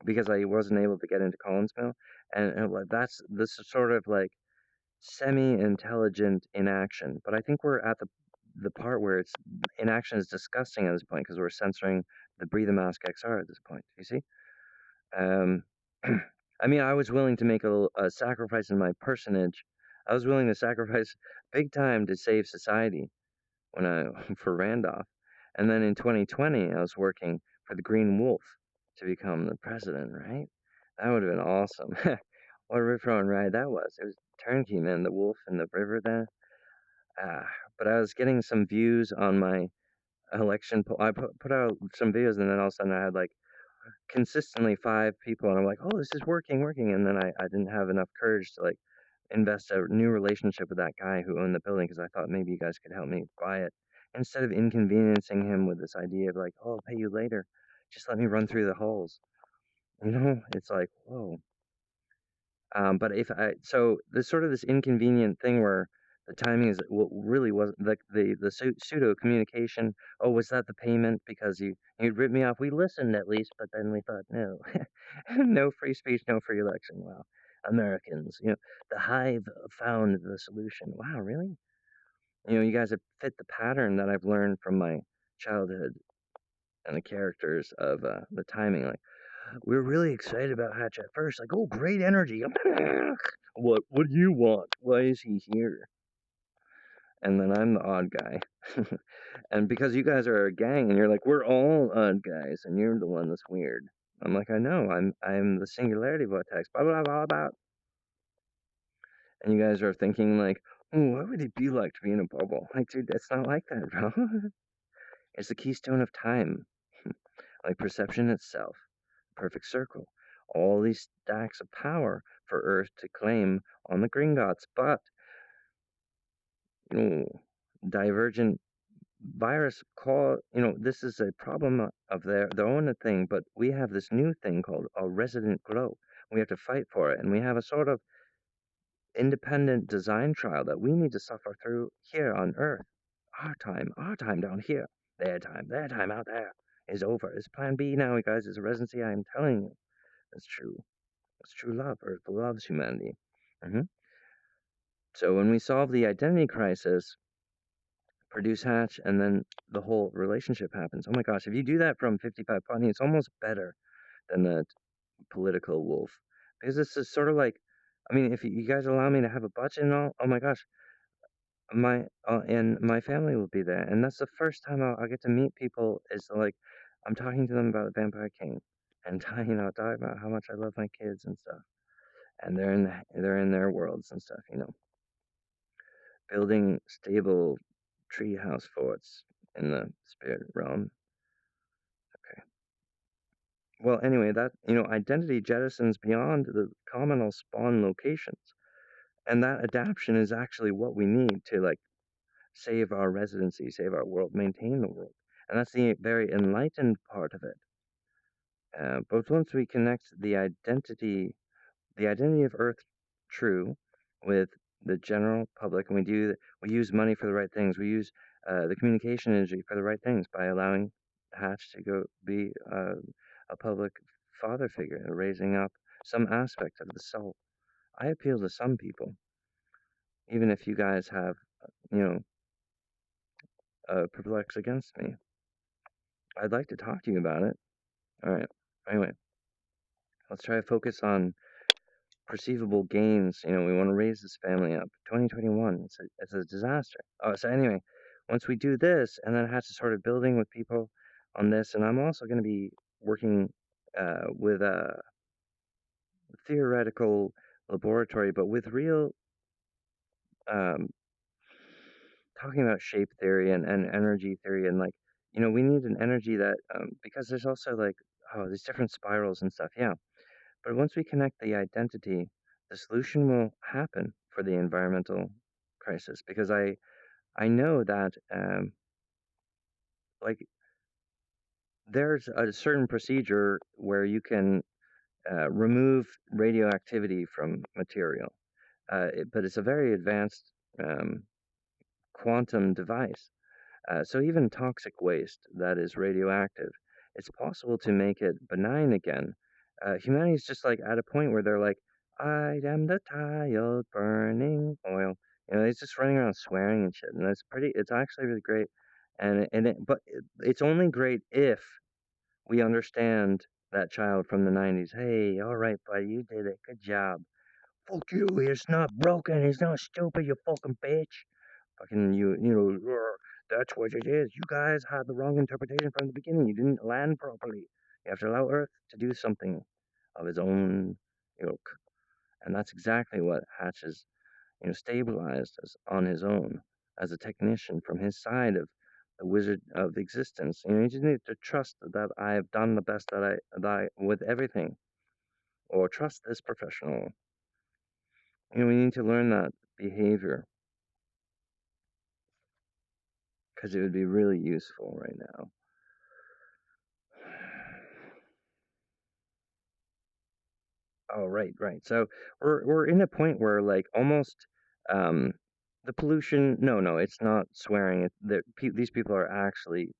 because I wasn't able to get into Collinsville, and like, that's this is sort of like semi-intelligent inaction. But I think we're at the part where it's inaction is disgusting at this point because we're censoring the Breathe the Mask XR at this point. You see? Um, I mean, I was willing to make a sacrifice in my personage. I was willing to sacrifice big time to save society when I for Randolph. And then in 2020, I was working for the Green Wolf to become the president, right? That would have been awesome. What a rip roaring ride that was. It was turnkey, man. The wolf in the river there. Ah, but I was getting some views on my election poll. I put out some videos, and then all of a sudden I had like consistently 5 people, and I'm like, oh, this is working. And then I didn't have enough courage to like invest a new relationship with that guy who owned the building because I thought maybe you guys could help me buy it instead of inconveniencing him with this idea of like, oh, I'll pay you later. Just let me run through the halls. It's like, whoa. But if I so there's sort of this inconvenient thing where the timing is really wasn't like the pseudo communication. Oh, was that the payment? Because you'd rip me off. We listened at least, but then we thought no, no free speech, no free election. Wow, Americans, the hive found the solution. Wow, really? You guys have fit the pattern that I've learned from my childhood and the characters of the timing. Like we were really excited about Hatch at first, like, oh, great energy. What do you want? Why is he here? And then I'm the odd guy. And because you guys are a gang and you're like, we're all odd guys, and you're the one that's weird. I'm like, I know, I'm the singularity vortex, blah blah blah blah. And you guys are thinking like, oh, what would it be like to be in a bubble? Like, dude, that's not like that, bro. It's the keystone of time. Like perception itself. Perfect circle. All these stacks of power for Earth to claim on the Gringotts, but divergent virus call. This is a problem of their own thing, but we have this new thing called a resident glow. We have to fight for it, and we have a sort of independent design trial that we need to suffer through here on Earth. Our time down here. Their time out there is over. It's Plan B now, you guys. It's a residency. I am telling you, it's true. It's true love. Earth loves humanity. hmm So when we solve the identity crisis, produce Hatch, and then the whole relationship happens. Oh my gosh, if you do that from 55 Putney, it's almost better than the political wolf. Because this is sort of like, I mean, if you guys allow me to have a budget and all, oh my gosh, and my family will be there. And that's the first time I'll get to meet people is like, I'm talking to them about the Vampire King and talking about how much I love my kids and stuff. And they're in their worlds and stuff, building stable treehouse forts in the spirit realm. Okay. Well, anyway, that identity jettisons beyond the communal spawn locations, and that adaptation is actually what we need to like save our residency, save our world, maintain the world, and that's the very enlightened part of it. But once we connect the identity of Earth true with the general public, and we use money for the right things. We use the communication energy for the right things by allowing Hatch to go be a public father figure, raising up some aspect of the soul. I appeal to some people, even if you guys have, you know, perplex against me. I'd like to talk to you about it. All right. Anyway, let's try to focus on perceivable gains. We want to raise this family up. 2021, it's a disaster. Oh, so anyway, once we do this, and then I have to start building with people on this, and I'm also going to be working with a theoretical laboratory, but with real um, talking about shape theory and energy theory, and like, we need an energy that because there's also like, oh, these different spirals and stuff. Yeah, but once we connect the identity, the solution will happen for the environmental crisis, because I know that like there's a certain procedure where you can remove radioactivity from material, but it's a very advanced um, quantum device. So even toxic waste that is radioactive, it's possible to make it benign again. Humanity's just like at a point where they're like, "I am the tiled burning oil." It's just running around swearing and shit, and it's actually really great. It's only great if we understand that child from the '90s. Hey, all right, buddy, you did it. Good job. Fuck you. It's not broken. It's not stupid. You fucking bitch. Fucking that's what it is. You guys had the wrong interpretation from the beginning. You didn't land properly. You have to allow Earth to do something of its own ilk. And that's exactly what Hatch has, stabilized as on his own as a technician from his side of the wizard of existence. You just need to trust that I have done the best that I with everything, or trust this professional. We need to learn that behavior because it would be really useful right now. Oh, right, right. So we're in a point where like almost um the pollution. No, no, it's not swearing. These people are actually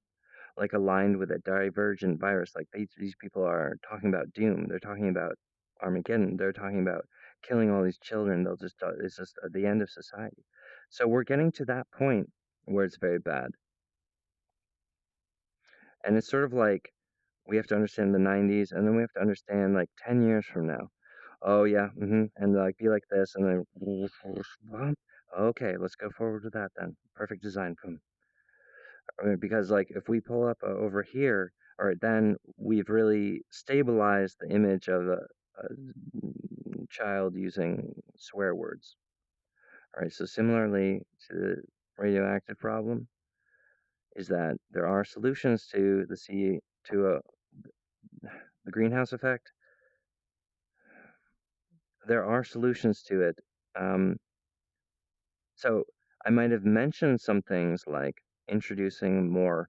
like aligned with a divergent virus. Like these people are talking about doom. They're talking about Armageddon. They're talking about killing all these children. It's just the end of society. So we're getting to that point where it's very bad, and it's sort of like we have to understand the '90s, and then we have to understand like 10 years from now. Oh yeah, and like be like this, and then okay, let's go forward with that then. Perfect design, boom. Because like if we pull up over here, all right, then we've really stabilized the image of a child using swear words. All right, so similarly to the radioactive problem, is that there are solutions to the greenhouse effect. There are solutions to it. Um, So I might have mentioned some things like introducing more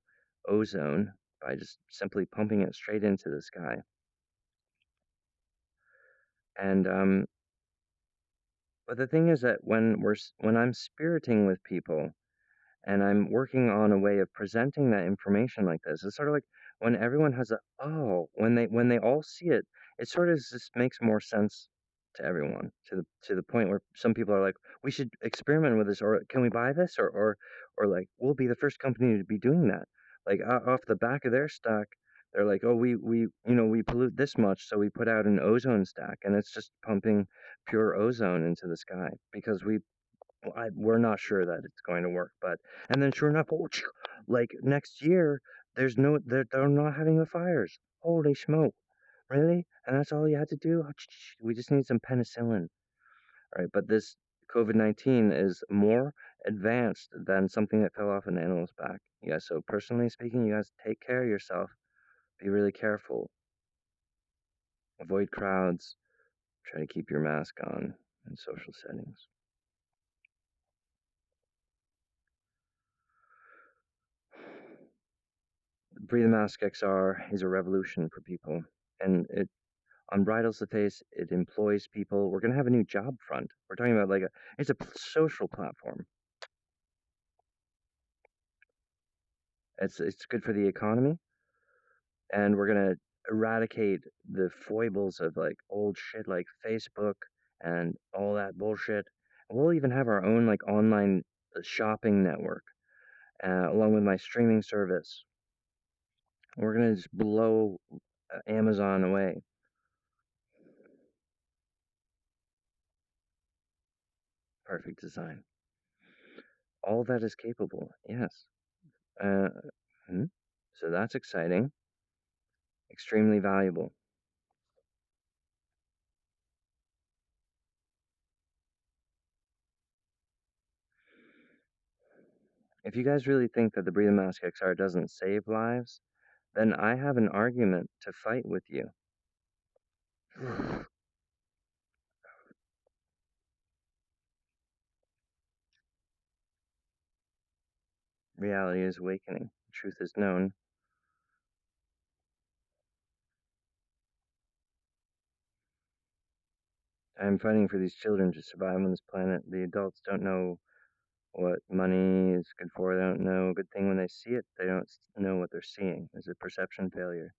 ozone by just simply pumping it straight into the sky. And but the thing is that when I'm spiriting with people, and I'm working on a way of presenting that information like this. It's sort of like when everyone has when they all see it, it sort of just makes more sense to everyone, to the point where some people are like, we should experiment with this, or can we buy this, or like we'll be the first company to be doing that. Like off the back of their stock, they're like, oh, we pollute this much, so we put out an ozone stack, and it's just pumping pure ozone into the sky because we're not sure that it's going to work, but and then sure enough, like next year, they're not having the fires. Holy smoke! Really? And that's all you had to do? We just need some penicillin, all right? But this COVID-19 is more advanced than something that fell off an animal's back. Yeah. So personally speaking, you guys take care of yourself. Be really careful. Avoid crowds. Try to keep your mask on in social settings. Breathe Mask XR is a revolution for people, and it unbridles the face. It employs people. We're gonna have a new job front. We're talking about it's a social platform. It's good for the economy, and we're gonna eradicate the foibles of like old shit like Facebook and all that bullshit. And we'll even have our own like online shopping network, along with my streaming service. We're gonna just blow Amazon away. Perfect design. All that is capable. Yes. Uh, hmm. So that's exciting. Extremely valuable. If you guys really think that the Breathe Mask XR doesn't save lives, then I have an argument to fight with you. Reality is awakening. Truth is known. I'm fighting for these children to survive on this planet. The adults don't know what money is good for. They don't know a good thing when they see it. They don't know what they're seeing. There's a perception failure.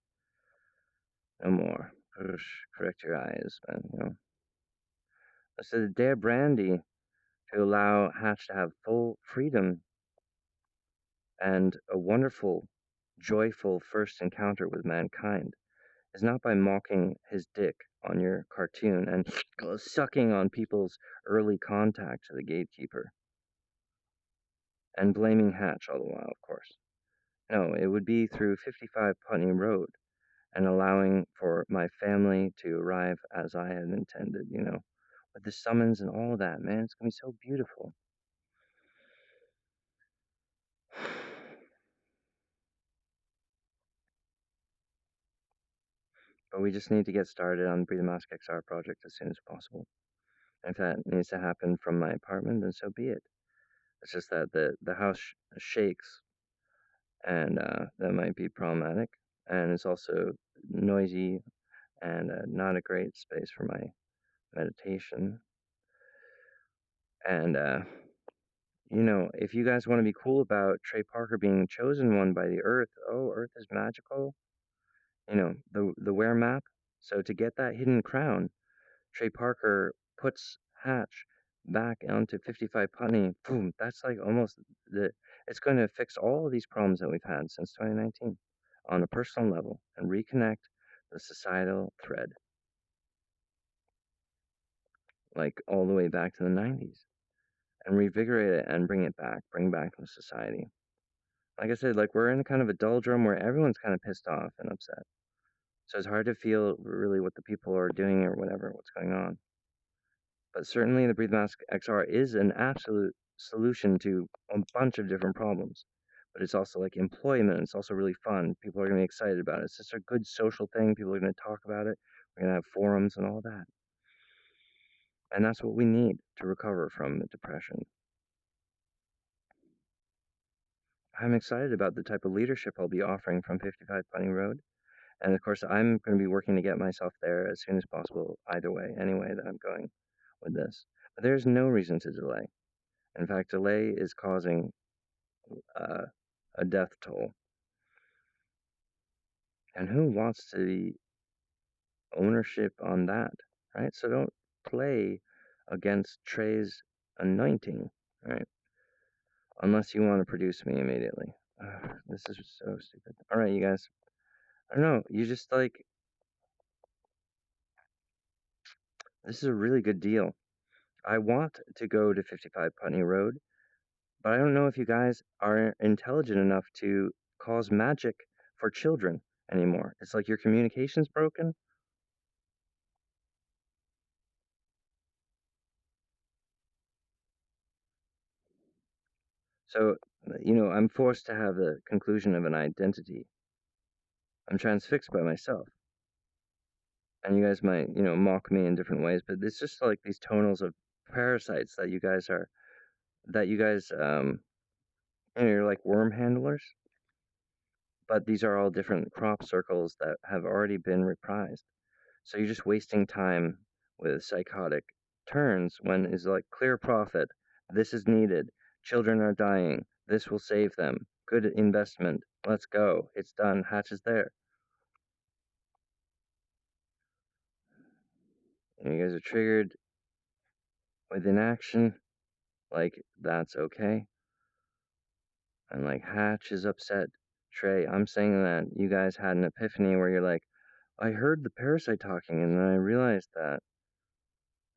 No more. Correct your eyes, man. You know. So the Dare Brandy to allow Hatch to have full freedom and a wonderful, joyful first encounter with mankind is not by mocking his dick on your cartoon and sucking on people's early contact to the gatekeeper and blaming Hatch all the while, of course. No, it would be through 55 Putney Road and allowing for my family to arrive as I had intended, you know, with the summons and all that, man. It's gonna be so beautiful. But we just need to get started on the Breathe the Mask XR project as soon as possible. And if that needs to happen from my apartment, then so be it. It's just that the house shakes, and that might be problematic. And it's also noisy and not a great space for my meditation. And you know, if you guys want to be cool about Trey Parker being chosen one by the Earth, oh, Earth is magical. You know, the wear map. So to get that hidden crown, Trey Parker puts Hatch back onto 55 Putney. Boom, that's like almost the. It's going to fix all of these problems that we've had since 2019 on a personal level and reconnect the societal thread, like all the way back to the 90s, and revigorate it and bring back the society. Like I said, like we're in kind of a doldrum where everyone's kind of pissed off and upset. So it's hard to feel really what the people are doing or whatever, what's going on. But certainly the Breathe Mask XR is an absolute solution to a bunch of different problems. But it's also like employment. It's also really fun. People are going to be excited about it. It's just a good social thing. People are going to talk about it. We're going to have forums and all that. And that's what we need to recover from depression. I'm excited about the type of leadership I'll be offering from 55 Putney Road. And of course, I'm going to be working to get myself there as soon as possible, either way, any way that I'm going with this. But there's no reason to delay. In fact, delay is causing uh, a death toll. And who wants to be ownership on that, right? So don't play against Trey's anointing, right? Unless you want to produce me immediately. This is so stupid. All right, you guys. I don't know. You just like, this is a really good deal. I want to go to 55 Putney Road, but I don't know if you guys are intelligent enough to cause magic for children anymore. It's like your communication's broken. So, you know, I'm forced to have the conclusion of an identity. I'm transfixed by myself. And you guys might, you know, mock me in different ways, but it's just like these tonals of parasites that you guys are, that you guys, you know, you're like worm handlers, but these are all different crop circles that have already been reprised. So you're just wasting time with psychotic turns when is like clear profit. This is needed. Children are dying. This will save them. Good investment. Let's go. It's done. Hatch is there. You guys are triggered with inaction, like that's okay. And like Hatch is upset. Trey, I'm saying that you guys had an epiphany where you're like, I heard the parasite talking and then I realized that.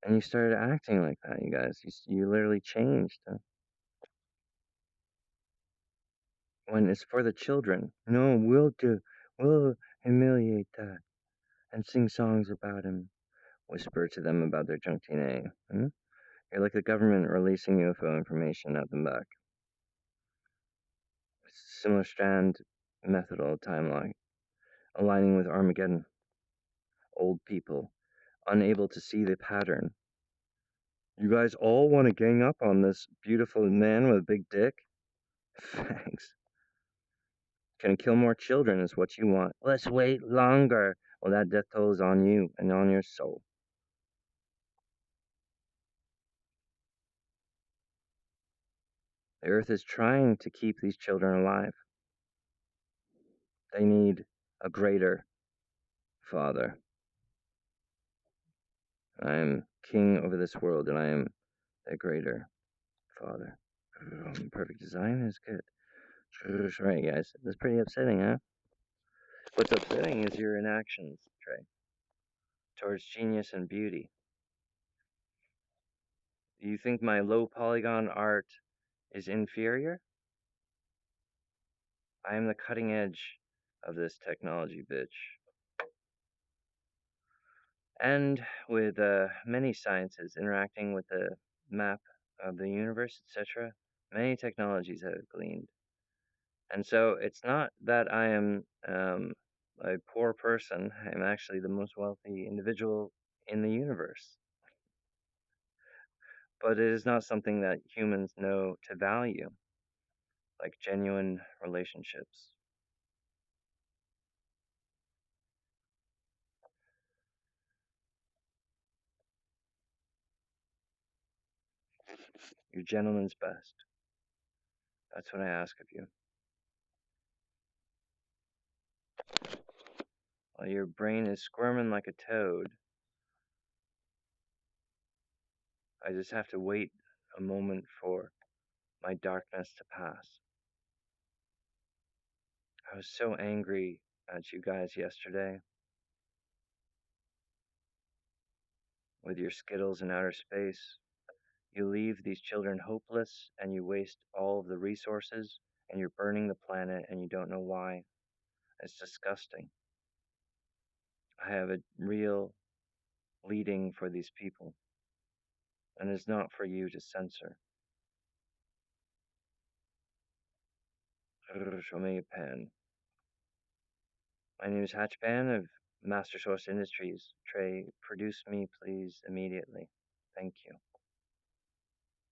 And you started acting like that, you guys. You literally changed. When it's for the children. No, we'll humiliate that and sing songs about him. Whisper to them about their junk DNA. Hmm? You're like the government releasing UFO information at the back. Similar strand methodal timeline, aligning with Armageddon. Old people, unable to see the pattern. You guys all want to gang up on this beautiful man with a big dick? Thanks. Can kill more children is what you want. Let's wait longer. Well, that death toll is on you and on your soul. The earth is trying to keep these children alive. They need a greater father. I am king over this world, and I am a greater father. Perfect design is good. Right, guys. That's pretty upsetting, huh? What's upsetting is your inactions, Trey, towards genius and beauty. You think my low polygon art is inferior? I am the cutting edge of this technology, bitch. And with many sciences interacting with the map of the universe, etc., many technologies have gleaned. And so it's not that I am a poor person. I'm actually the most wealthy individual in the universe. But it is not something that humans know to value, like genuine relationships. Your gentleman's best. That's what I ask of you. While your brain is squirming like a toad, I just have to wait a moment for my darkness to pass. I was so angry at you guys yesterday with your skittles in outer space. You leave these children hopeless and you waste all of the resources and you're burning the planet and you don't know why. It's disgusting. I have a real bleeding for these people, and it's not for you to censor. Show me a pen. My name is Hatchpan of Master Source Industries. Trey, produce me, please, immediately. Thank you.